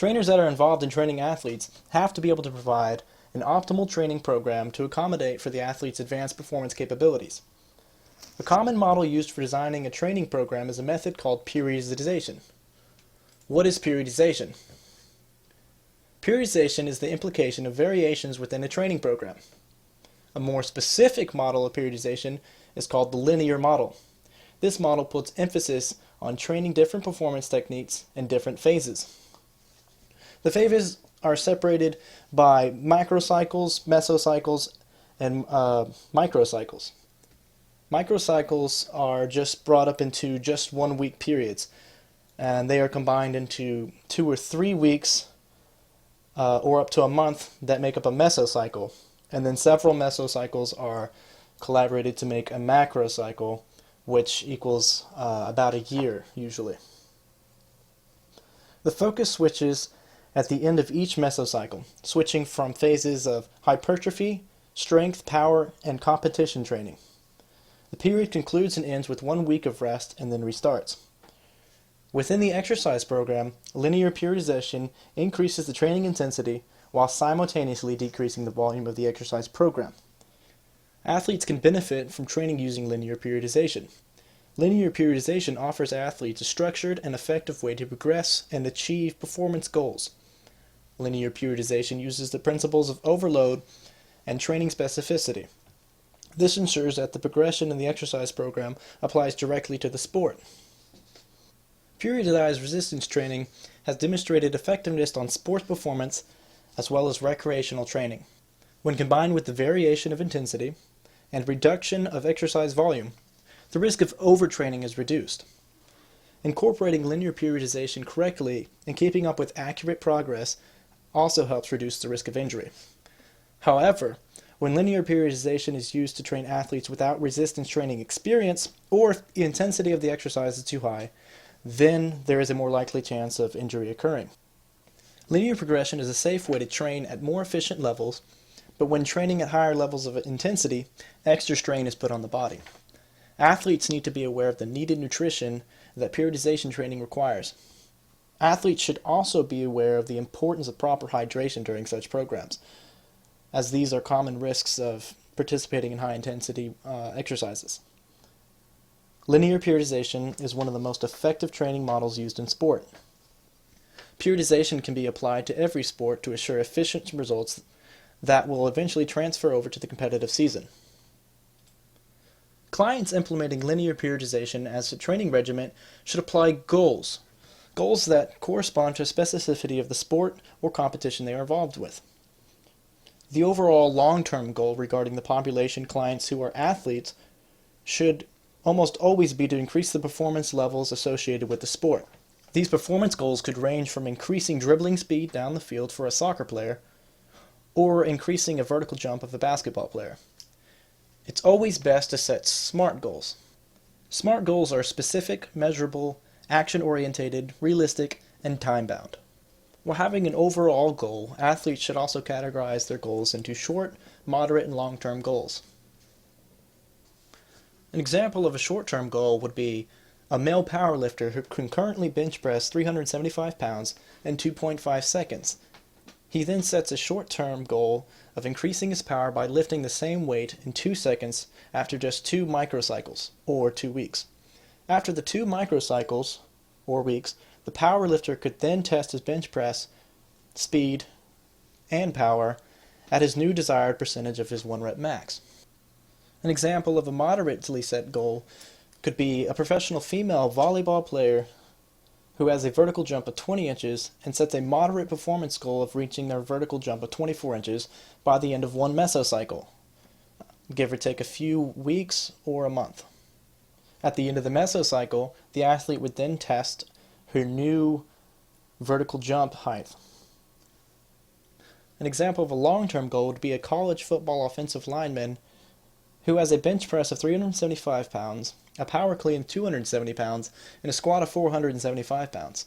Trainers that are involved in training athletes have to be able to provide an optimal training program to accommodate for the athlete's advanced performance capabilities. A common model used for designing a training program is a method called periodization. What is periodization? Periodization is the implication of variations within a training program. A more specific model of periodization is called the linear model. This model puts emphasis on training different performance techniques in different phases. The phases are separated by macrocycles, mesocycles, and microcycles. Microcycles are just brought up into just 1 week periods, and they are combined into 2 or 3 weeks or up to a month that make up a mesocycle, and then several mesocycles are collaborated to make a macrocycle, which equals about a year usually. The focus switches at the end of each mesocycle, switching from phases of hypertrophy, strength, power, and competition training. The period concludes and ends with 1 week of rest and then restarts. Within the exercise program, linear periodization increases the training intensity while simultaneously decreasing the volume of the exercise program. Athletes can benefit from training using linear periodization. Linear periodization offers athletes a structured and effective way to progress and achieve performance goals. Linear periodization uses the principles of overload and training specificity. This ensures that the progression in the exercise program applies directly to the sport. Periodized resistance training has demonstrated effectiveness on sports performance as well as recreational training. When combined with the variation of intensity and reduction of exercise volume, the risk of overtraining is reduced. Incorporating linear periodization correctly and keeping up with accurate progress also helps reduce the risk of injury. However, when linear periodization is used to train athletes without resistance training experience, or if the intensity of the exercise is too high, then there is a more likely chance of injury occurring. Linear progression is a safe way to train at more efficient levels, but when training at higher levels of intensity, extra strain is put on the body. Athletes need to be aware of the needed nutrition that periodization training requires. Athletes should also be aware of the importance of proper hydration during such programs, as these are common risks of participating in high-intensity exercises. Linear periodization is one of the most effective training models used in sport. Periodization can be applied to every sport to assure efficient results that will eventually transfer over to the competitive season. Clients implementing linear periodization as a training regimen should apply goals that correspond to specificity of the sport or competition they are involved with. The overall long-term goal regarding the population clients who are athletes should almost always be to increase the performance levels associated with the sport. These performance goals could range from increasing dribbling speed down the field for a soccer player or increasing a vertical jump of a basketball player. It's always best to set SMART goals. SMART goals are specific, measurable, action-oriented, realistic, and time-bound. While having an overall goal, athletes should also categorize their goals into short, moderate, and long-term goals. An example of a short-term goal would be a male powerlifter who can currently bench press 375 pounds in 2.5 seconds. He then sets a short-term goal of increasing his power by lifting the same weight in 2 seconds after just 2 microcycles, or 2 weeks. After the 2 microcycles, or weeks, the powerlifter could then test his bench press, speed, and power at his new desired percentage of his 1 rep max. An example of a moderately set goal could be a professional female volleyball player who has a vertical jump of 20 inches and sets a moderate performance goal of reaching their vertical jump of 24 inches by the end of 1 mesocycle, give or take a few weeks or a month. At the end of the mesocycle, the athlete would then test her new vertical jump height. An example of a long-term goal would be a college football offensive lineman who has a bench press of 375 pounds, a power clean of 270 pounds, and a squat of 475 pounds.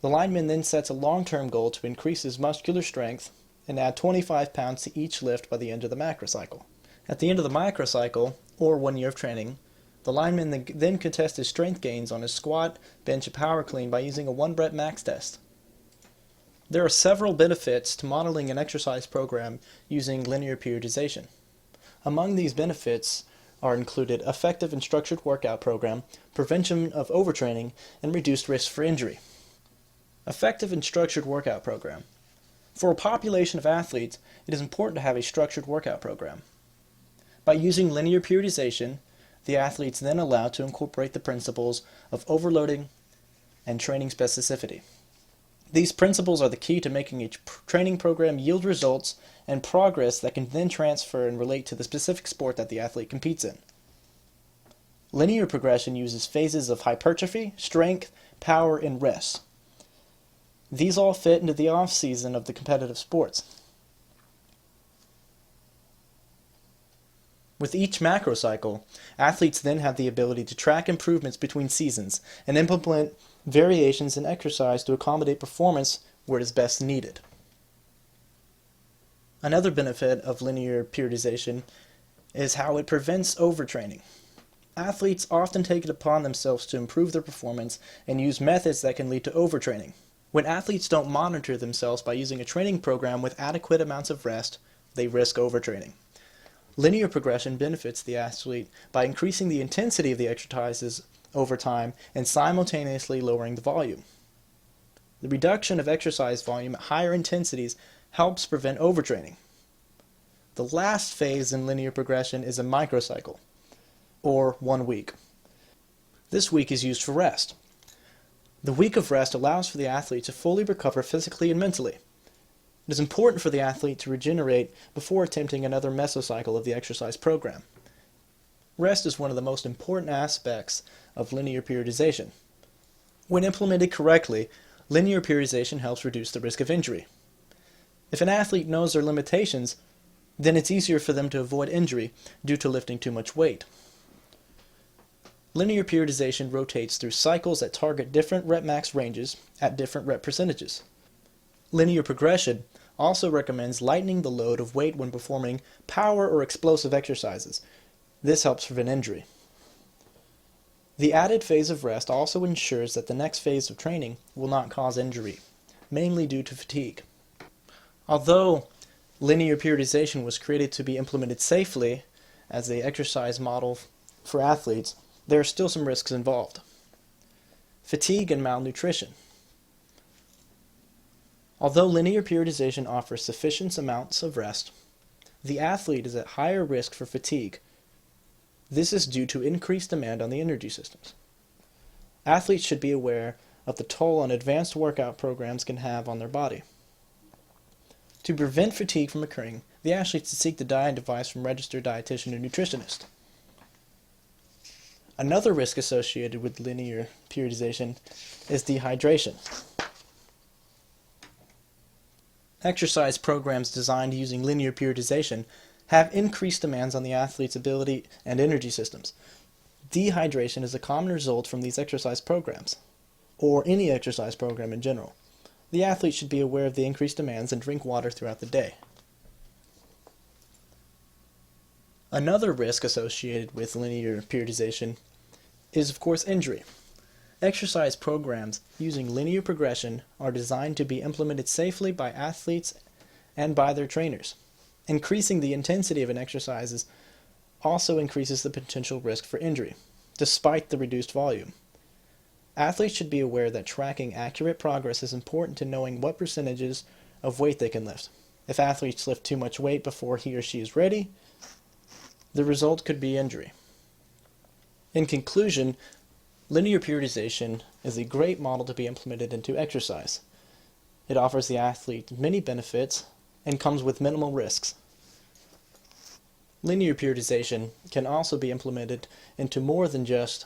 The lineman then sets a long-term goal to increase his muscular strength and add 25 pounds to each lift by the end of the macrocycle. At the end of the microcycle, or 1 year of training, the lineman then could test his strength gains on his squat, bench, and power clean by using a 1 rep max test. There are several benefits to modeling an exercise program using linear periodization. Among these benefits are included effective and structured workout program, prevention of overtraining, and reduced risk for injury. Effective and structured workout program. For a population of athletes, it is important to have a structured workout program. By using linear periodization, the athletes then allowed to incorporate the principles of overloading and training specificity. These principles are the key to making each training program yield results and progress that can then transfer and relate to the specific sport that the athlete competes in. Linear progression uses phases of hypertrophy, strength, power, and rest. These all fit into the off-season of the competitive sports. With each macro cycle, athletes then have the ability to track improvements between seasons and implement variations in exercise to accommodate performance where it is best needed. Another benefit of linear periodization is how it prevents overtraining. Athletes often take it upon themselves to improve their performance and use methods that can lead to overtraining. When athletes don't monitor themselves by using a training program with adequate amounts of rest, they risk overtraining. Linear progression benefits the athlete by increasing the intensity of the exercises over time and simultaneously lowering the volume. The reduction of exercise volume at higher intensities helps prevent overtraining. The last phase in linear progression is a microcycle, or 1 week. This week is used for rest. The week of rest allows for the athlete to fully recover physically and mentally. It is important for the athlete to regenerate before attempting another mesocycle of the exercise program. Rest is one of the most important aspects of linear periodization. When implemented correctly, linear periodization helps reduce the risk of injury. If an athlete knows their limitations, then it's easier for them to avoid injury due to lifting too much weight. Linear periodization rotates through cycles that target different rep max ranges at different rep percentages. Linear progression also recommends lightening the load of weight when performing power or explosive exercises. This helps prevent injury. The added phase of rest also ensures that the next phase of training will not cause injury, mainly due to fatigue. Although linear periodization was created to be implemented safely as an exercise model for athletes, there are still some risks involved. Fatigue and malnutrition. Although linear periodization offers sufficient amounts of rest, the athlete is at higher risk for fatigue. This is due to increased demand on the energy systems. Athletes should be aware of the toll on advanced workout programs can have on their body. To prevent fatigue from occurring, the athlete should seek the diet advice from registered dietitian or nutritionist. Another risk associated with linear periodization is dehydration. Exercise programs designed using linear periodization have increased demands on the athlete's ability and energy systems. Dehydration is a common result from these exercise programs, or any exercise program in general. The athlete should be aware of the increased demands and drink water throughout the day. Another risk associated with linear periodization is, of course, injury. Exercise programs using linear progression are designed to be implemented safely by athletes and by their trainers. Increasing the intensity of an exercise also increases the potential risk for injury, despite the reduced volume. Athletes should be aware that tracking accurate progress is important to knowing what percentages of weight they can lift. If athletes lift too much weight before he or she is ready, the result could be injury. In conclusion, linear periodization is a great model to be implemented into exercise. It offers the athlete many benefits and comes with minimal risks. Linear periodization can also be implemented into more than just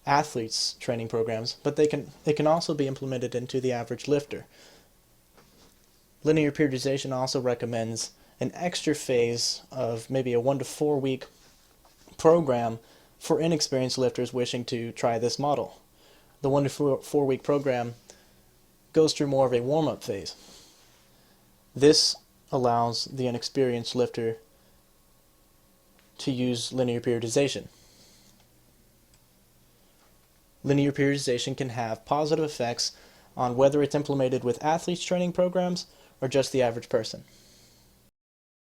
athletes' training programs, but it can also be implemented into the average lifter. Linear periodization also recommends an extra phase of maybe a 1 to 4 week program for inexperienced lifters wishing to try this model. The 1 to 4 week program goes through more of a warm-up phase. This allows the inexperienced lifter to use linear periodization. Linear periodization can have positive effects on whether it's implemented with athletes training programs or just the average person.